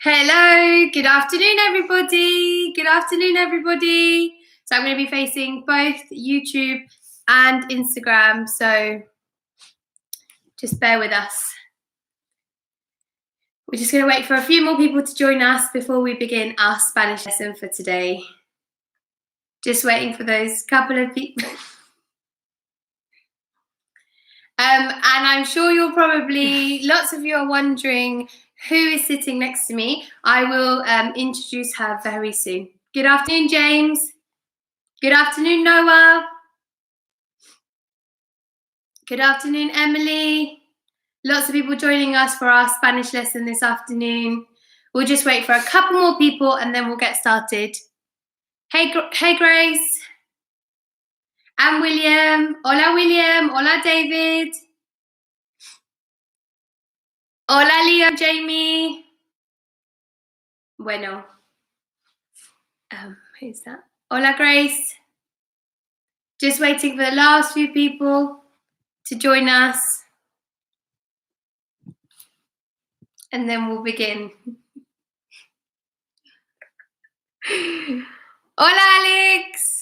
Hello, good afternoon, everybody. Good afternoon, everybody. So I'm going to be facing both YouTube and Instagram, so just bear with us. We're just going to wait for a few more people to join us before we begin our Spanish lesson for today. Just waiting for those couple of people. And I'm sure you're probably, lots of you are wondering who is sitting next to me. I will introduce her very soon. Good afternoon, James. Good afternoon, Noah. Good afternoon, Emily. Lots of people joining us for our Spanish lesson this afternoon. We'll just wait for a couple more people and then we'll get started. Hey Grace. And William. Hola, William. Hola, David. Hola, Liam, Jamie. Bueno. Who's that? Hola, Grace. Just waiting for the last few people to join us. And then we'll begin. Hola, Alex.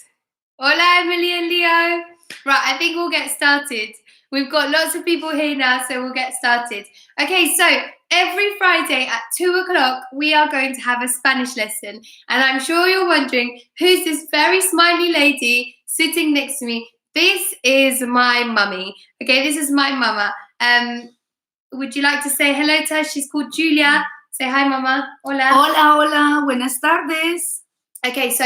Hola, Emily and Leo. Right, I think we'll get started. We've got lots of people here now, so we'll get started. Okay, so every Friday at 2 o'clock, we are going to have a Spanish lesson. And I'm sure you're wondering, who's this very smiley lady sitting next to me? This is my mummy. Okay, this is my mama. Would you like to say hello to her? She's called Julia. Say hi, mama. Hola. Hola, hola. Buenas tardes. Okay, so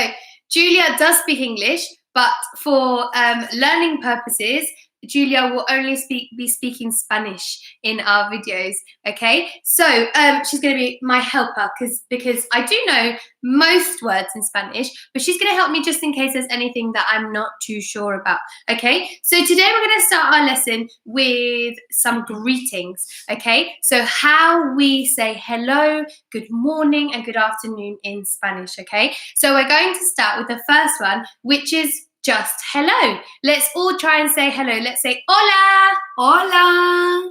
Julia does speak English, but for learning purposes, Julia will only be speaking Spanish in our videos, okay? So she's going to be my helper because I do know most words in Spanish, but she's going to help me just in case there's anything that I'm not too sure about, okay? So today we're going to start our lesson with some greetings, okay? So how we say hello, good morning, and good afternoon in Spanish, okay? So we're going to start with the first one, which is just hello. Let's all try and say hello. Let's say hola. Hola.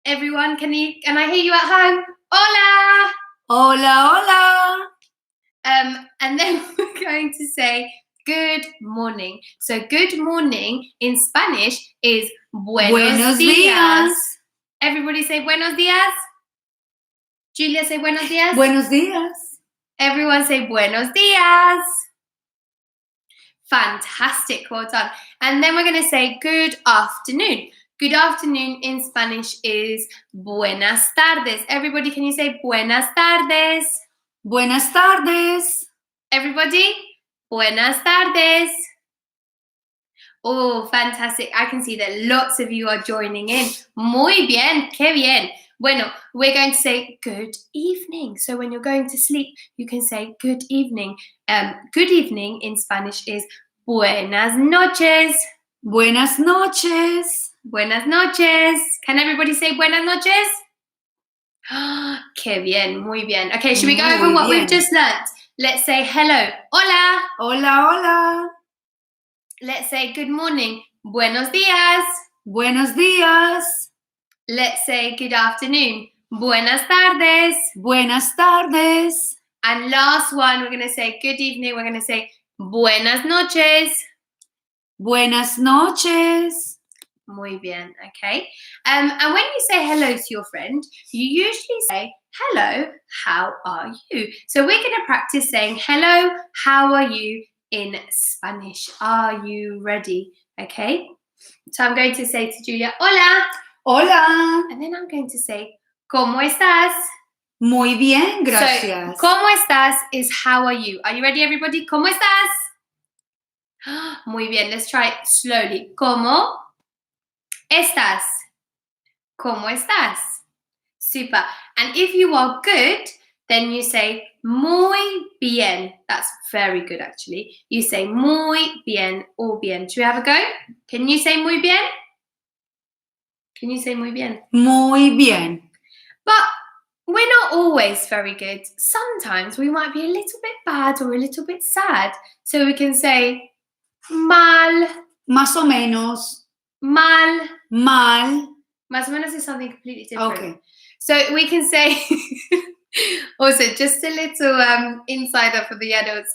Everyone, can I hear you at home? Hola. Hola, hola. And then we're going to say good morning. So good morning in Spanish is buenos días. Everybody say buenos días. Julia, say buenos días. Buenos días. Everyone say buenos días. Fantastic, well done. And then we're going to say good afternoon. Good afternoon in Spanish is buenas tardes. Everybody, can you say buenas tardes? Buenas tardes. Everybody, buenas tardes. Oh, fantastic. I can see that lots of you are joining in. Muy bien, qué bien. Bueno, we're going to say good evening. So when you're going to sleep, you can say good evening. Good evening in Spanish is buenas noches. Buenas noches. Buenas noches. Can everybody say buenas noches? Qué bien, muy bien. Okay, should we go over what we've just learned? Let's say hello. Hola. Hola, hola. Let's say good morning. Buenos días. Buenos días. Let's say good afternoon. Buenas tardes. Buenas tardes. And last one, we're going to say good evening. We're going to say buenas noches. Buenas noches. Muy bien, okay. And when you say hello to your friend, you usually say, hello, how are you? So we're going to practice saying, hello, how are you in Spanish. Are you ready? Okay. So I'm going to say to Julia, hola. Hola. And then I'm going to say, ¿cómo estás? Muy bien, gracias. So, ¿cómo estás is how are you? Are you ready, everybody? ¿Cómo estás? Muy bien, let's try it slowly. ¿Cómo estás? ¿Cómo estás? Super. And if you are good, then you say muy bien. That's very good, actually. You say muy bien or bien. Should we have a go? Can you say muy bien? Can you say muy bien? Muy bien. But we're not always very good. Sometimes we might be a little bit bad or a little bit sad. So we can say mal. Más o menos. Mal. Mal. Más o menos is something completely different. Okay. So we can say Also, just a little insider for the adults.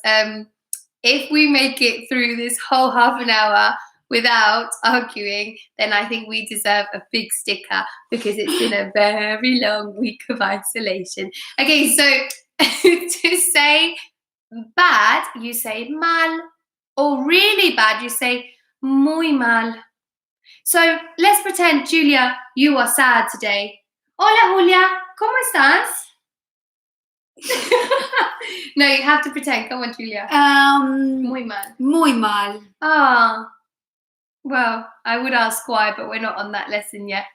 If we make it through this whole half an hour without arguing, then I think we deserve a big sticker because it's been a very long week of isolation. Okay, so to say bad, you say mal, or really bad, you say muy mal. So let's pretend, Julia, you are sad today. Hola, Julia, ¿cómo estás? No, you have to pretend. Come on, Julia. Muy mal. Muy mal. Ah, well, I would ask why, but we're not on that lesson yet.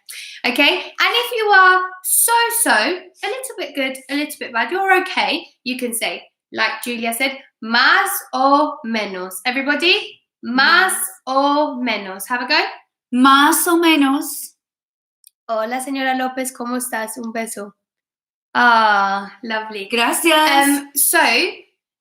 Okay, and if you are so, a little bit good, a little bit bad, you're okay, you can say, like Julia said, más o menos. Everybody, más o menos. Have a go. Más o menos. Hola, señora Lopez, ¿cómo estás? Un beso. Ah, lovely. Gracias. So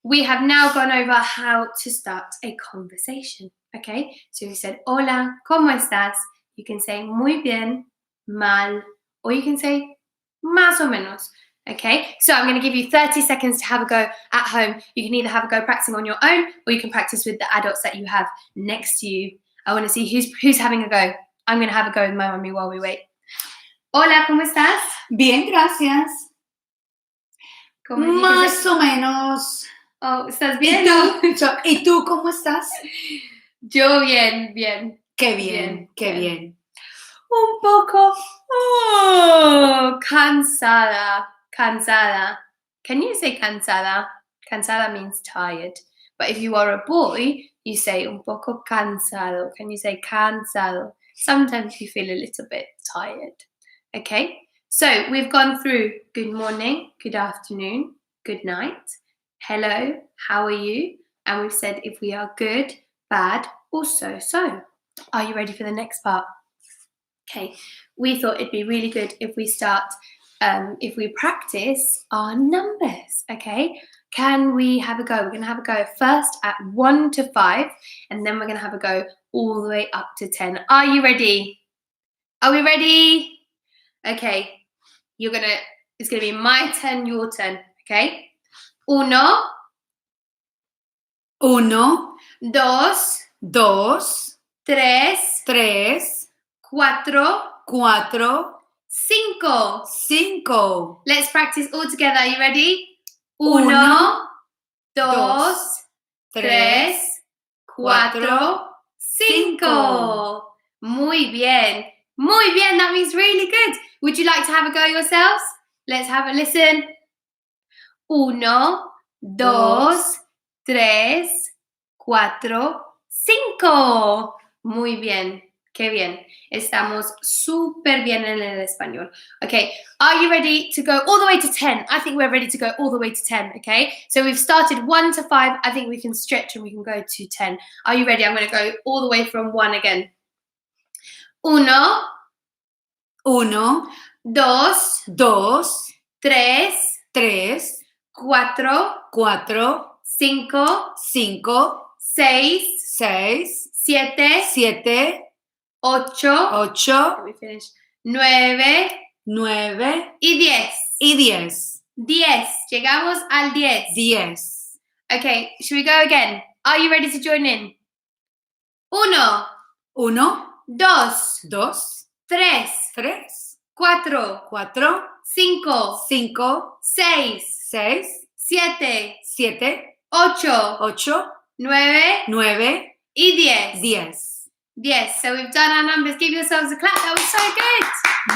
we have now gone over how to start a conversation. Okay, so we said hola, ¿cómo estás? You can say muy bien, mal, or you can say más o menos. Okay, so I'm going to give you 30 seconds to have a go at home. You can either have a go practicing on your own, or you can practice with the adults that you have next to you. I want to see who's having a go. I'm going to have a go with my mummy while we wait. Hola, ¿cómo estás? Bien, gracias. Más o menos. Oh, ¿estás bien? ¿Y tú cómo estás? Yo bien, bien. Qué bien, qué bien. Un poco cansada. Can you say cansada? Cansada means tired. But if you are a boy, you say un poco cansado. Can you say cansado? Sometimes you feel a little bit tired. Okay? So we've gone through good morning, good afternoon, good night, hello, how are you? And we've said if we are good, bad, or so. Are you ready for the next part? Okay, we thought it'd be really good if we start, if we practice our numbers, okay? Can we have a go? We're going to have a go first at 1 to 5, and then we're going to have a go all the way up to 10. Are you ready? Are we ready? Okay, it's gonna be my turn, your turn, okay? Uno, dos, tres, cuatro, cinco. Let's practice all together. Are you ready? Uno, dos, tres, cuatro, cinco. Muy bien. Muy bien, that means really good. Would you like to have a go yourselves? Let's have a listen. Uno, dos, tres, cuatro, cinco. Muy bien. Qué bien. Estamos súper bien en el español. Okay, are you ready to go all the way to 10? I think we're ready to go all the way to 10, okay? So we've started 1 to 5. I think we can stretch and we can go to 10. Are you ready? I'm going to go all the way from 1 again. Uno, dos, tres, cuatro, cinco, seis, siete, ocho, let me finish, nueve y 10. 10. Llegamos al 10. Okay, should we go again? Are you ready to join in? Uno, dos, tres, cuatro, cinco, seis, siete, ocho, nueve y 10. 10. So we've done our numbers. Give yourselves a clap. That was so good.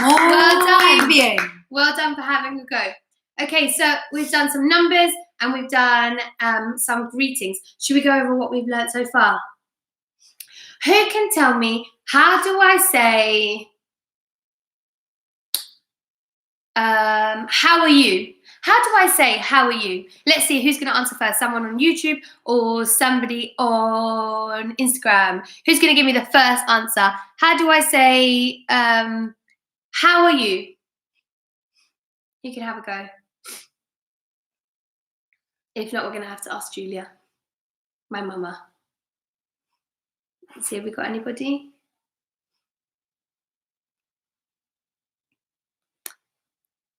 Well done. Bien. Well done for having a go. Okay, so we've done some numbers and we've done some greetings. Should we go over what we've learned so far? Who can tell me, how do I say, how are you? How do I say, how are you? Let's see who's going to answer first. Someone on YouTube or somebody on Instagram. Who's going to give me the first answer? How do I say, how are you? You can have a go. If not, we're going to have to ask Julia, my mama. Let's see if we got anybody.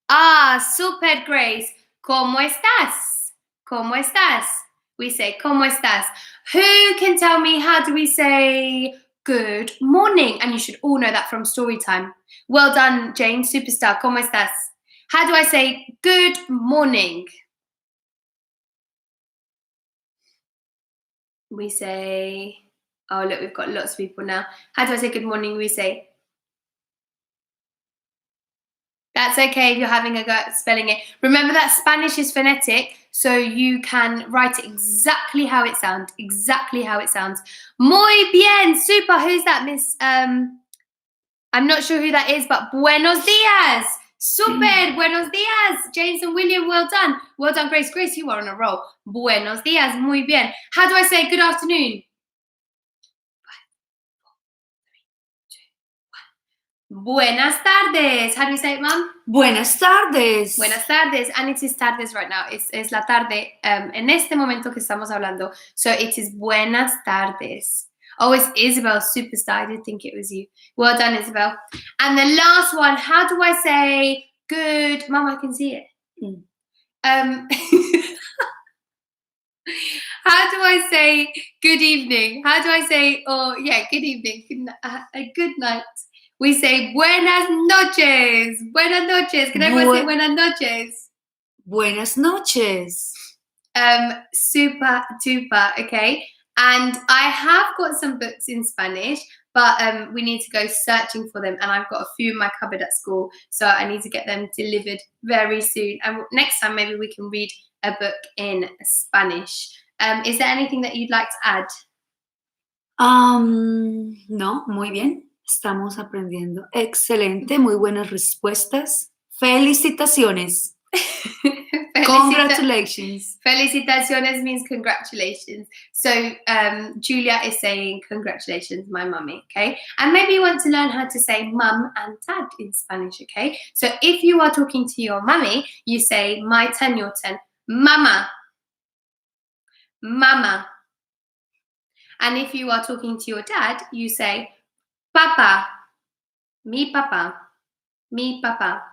Ah, super, Grace. ¿Cómo estás? ¿Cómo estás? We say, ¿cómo estás? Who can tell me how do we say good morning? And you should all know that from story time. Well done, Jane, superstar. ¿Cómo estás? How do I say good morning? We say, oh, look, we've got lots of people now. How do I say good morning? We say, that's okay if you're having a go at spelling it. Remember that Spanish is phonetic, so you can write it exactly how it sounds. Exactly how it sounds. Muy bien, super. Who's that, Miss? I'm not sure who that is, but buenos dias. Super, buenos dias. James and William, well done. Well done, Grace. Grace, you are on a roll. Buenos dias, muy bien. How do I say good afternoon? Buenas tardes. How do you say it, Mum? Buenas tardes. Buenas tardes. And it is tardes right now. Es la tarde en este momento que estamos hablando. So it is buenas tardes. Oh, it's Isabel, superstar. I did think it was you. Well done, Isabel. And the last one, how do I say good? Mum, I can see it. How do I say good evening? How do I say, good evening, good night? We say buenas noches. Buenas noches. Can everyone say buenas noches? Buenas noches. Super duper, okay? And I have got some books in Spanish, but we need to go searching for them. And I've got a few in my cupboard at school, so I need to get them delivered very soon. And next time, maybe we can read a book in Spanish. Is there anything that you'd like to add? No, muy bien. Estamos aprendiendo. Excelente, muy buenas respuestas. Felicitaciones. Congratulations. Felicitaciones means congratulations. So Julia is saying congratulations, my mummy, okay? And maybe you want to learn how to say mum and dad in Spanish, okay? So if you are talking to your mummy, you say my turn, your turn. Mama. Mama. And if you are talking to your dad, you say papa. Mi papa. Mi papa.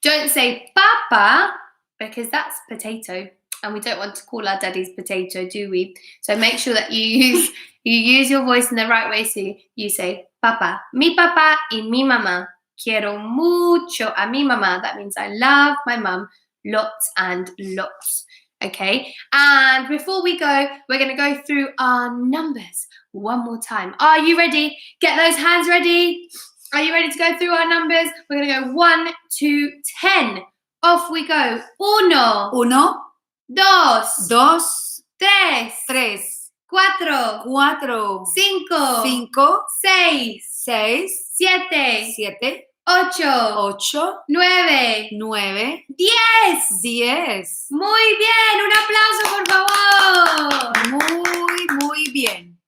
Don't say papa, because that's potato, and we don't want to call our daddies potato, do we? So make sure that you use your voice in the right way. So you say papa, mi papa y mi mamá. Quiero mucho a mi mamá. That means I love my mum lots and lots. Okay, and before we go, we're going to go through our numbers one more time. Are you ready? Get those hands ready. Are you ready to go through our numbers? We're going to go 1 to 10. Off we go. Uno. Uno. Dos. Dos. Tres. Tres. Cuatro. Cuatro. Cinco. Cinco. Seis. Seis. Siete. Siete. Ocho. Ocho. Nueve. Nueve. 10. 10. Muy bien. Un aplauso, por favor. Muy bien.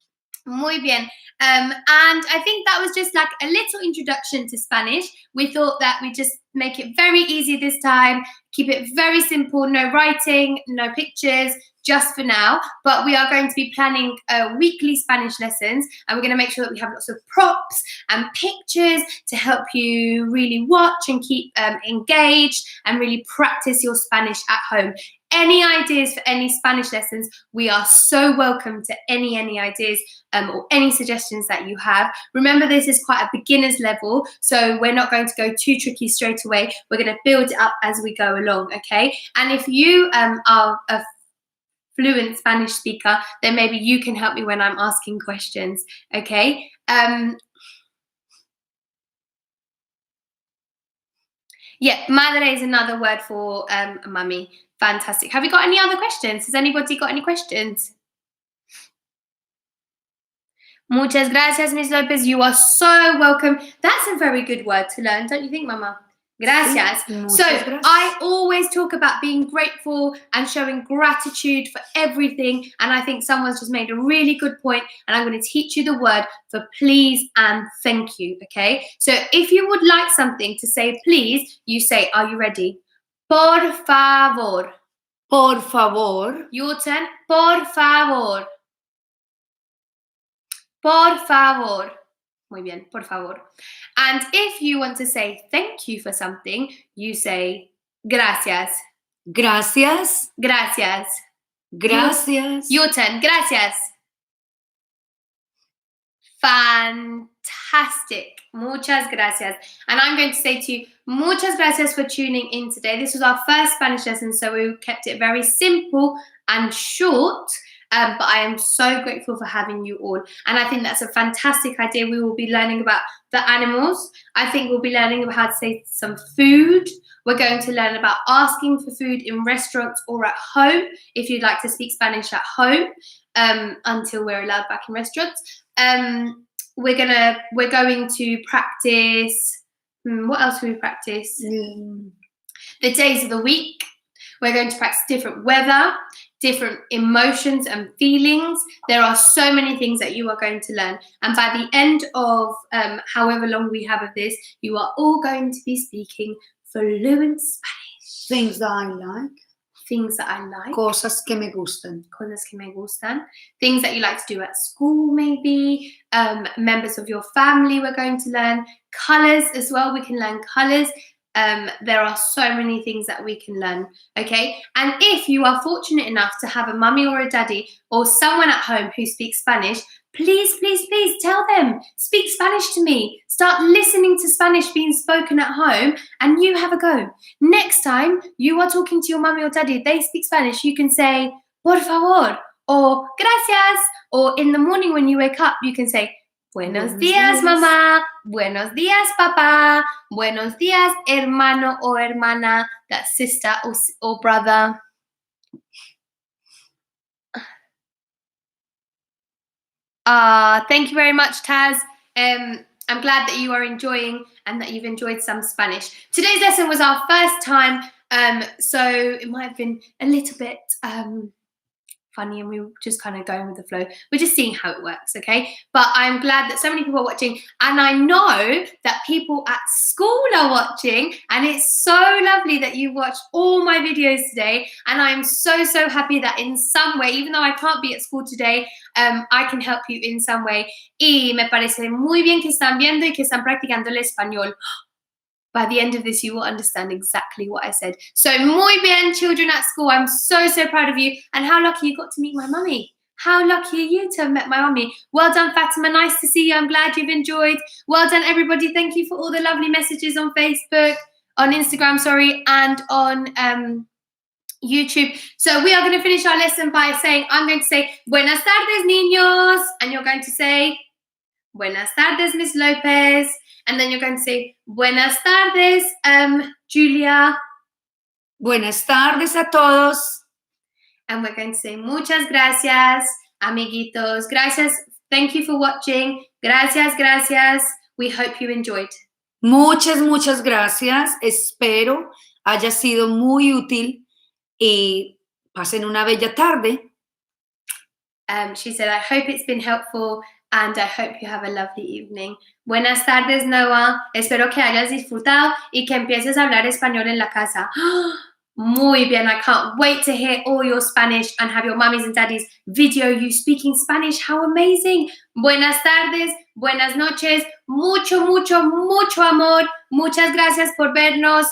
Muy bien. And I think that was just like a little introduction to Spanish. We thought that we'd just make it very easy this time, keep it very simple, no writing, no pictures, just for now. But we are going to be planning weekly Spanish lessons, and we're going to make sure that we have lots of props and pictures to help you really watch and keep engaged and really practice your Spanish at home. Any ideas for any Spanish lessons, we are so welcome to any ideas or any suggestions that you have. Remember, this is quite a beginner's level, so we're not going to go too tricky straight away. We're going to build it up as we go along, okay? And if you are a fluent Spanish speaker, then maybe you can help me when I'm asking questions, okay? Yeah, madre is another word for mummy. Fantastic. Have you got any other questions? Has anybody got any questions? Muchas gracias, Miss Lopez. You are so welcome. That's a very good word to learn, don't you think, Mama? Gracias. So gracias. I always talk about being grateful and showing gratitude for everything. And I think someone's just made a really good point. And I'm going to teach you the word for please and thank you. Okay. So if you would like something to say please, you say, are you ready? Por favor. Por favor. Your turn. Por favor. Por favor. Muy bien, por favor. And if you want to say thank you for something, you say Gracias. Gracias. Gracias. Gracias. Your turn. Gracias. Fantastic. Muchas gracias. And I'm going to say to you, muchas gracias for tuning in today. This was our first Spanish lesson, so we kept it very simple and short. But I am so grateful for having you all. And I think that's a fantastic idea. We will be learning about the animals. I think we'll be learning about how to say some food. We're going to learn about asking for food in restaurants or at home, if you'd like to speak Spanish at home, until we're allowed back in restaurants. We're going to practice, what else will we practice? The days of the week. We're going to practice different weather, different emotions and feelings. There are so many things that you are going to learn. And by the end of however long we have of this, you are all going to be speaking fluent Spanish. Things that I like. Things that I like. Cosas que me gustan. Cosas que me gustan. Things that you like to do at school, maybe. Members of your family we're going to learn. Colours as well. We can learn colours. There are so many things that we can learn, okay? And if you are fortunate enough to have a mummy or a daddy or someone at home who speaks Spanish, please, please, please tell them, speak Spanish to me. Start listening to Spanish being spoken at home and you have a go. Next time you are talking to your mummy or daddy, they speak Spanish, you can say, por favor, or gracias, or in the morning when you wake up, you can say, Buenos días, mamá. Buenos días, papá. Buenos días, hermano or hermana. That's sister or brother. Thank you very much, Taz. I'm glad that you are enjoying and that you've enjoyed some Spanish. Today's lesson was our first time, so it might have been a little bit funny and we were just kind of going with the flow. We're just seeing how it works, okay? But I'm glad that so many people are watching, and I know that people at school are watching, and it's so lovely that you watched all my videos today, and I'm so, so happy that in some way, even though I can't be at school today, I can help you in some way. Y me parece muy bien que están viendo y que están practicando el español. By the end of this, you will understand exactly what I said. So, muy bien, children at school. I'm so, so proud of you. And how lucky you got to meet my mummy. How lucky are you to have met my mummy? Well done, Fatima. Nice to see you. I'm glad you've enjoyed. Well done, everybody. Thank you for all the lovely messages on Facebook, on Instagram, sorry, and on YouTube. So we are going to finish our lesson by saying, I'm going to say, Buenas tardes, niños. And you're going to say, Buenas tardes, Miss Lopez. And then you're going to say, Buenas tardes, Julia. Buenas tardes a todos. And we're going to say, Muchas gracias, amiguitos. Gracias. Thank you for watching. Gracias, gracias. We hope you enjoyed. Muchas, muchas gracias. Espero haya sido muy útil y pasen una bella tarde. She said, I hope it's been helpful and I hope you have a lovely evening. Buenas tardes, Noah. Espero que hayas disfrutado y que empieces a hablar español en la casa. Muy bien. I can't wait to hear all your Spanish and have your mummies and daddies video you speaking Spanish. How amazing. Buenas tardes, buenas noches. Mucho, mucho, mucho amor. Muchas gracias por vernos.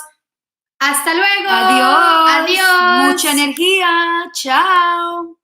Hasta luego. Adiós. Adiós. Mucha energía. Chao.